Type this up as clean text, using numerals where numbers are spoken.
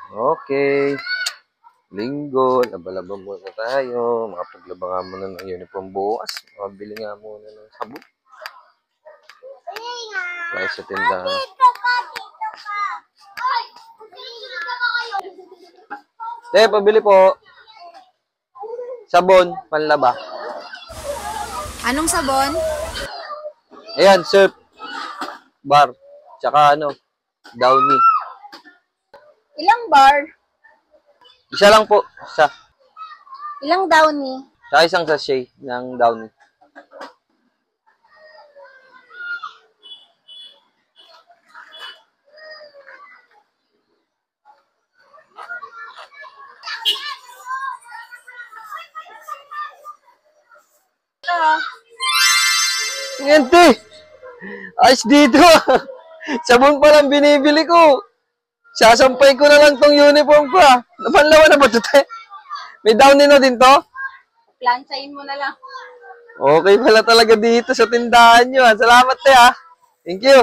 Okay. Linggo, laba-laba muna tayo. Makapaglaba nga muna ng uniform bukas. Makabili nga muna ng sabon. Tayo sa tindahan. Pabili po. Sabon, panlaba. Anong sabon? Ayan, surf. Bar. Tsaka Downy. Ilang bar? Isa lang po. Isa. Ilang Downy? Tsaka isang sachet ng Downy. Ngente! Ayos dito. Sabon pa lang binibili ko. Sasampay ko na lang tong uniform ko. Napanlawan na ba ito, te? May Downy na din to? Planchain mo na lang. Okay pala talaga dito sa tindahan nyo. Salamat, te, ha? Thank you.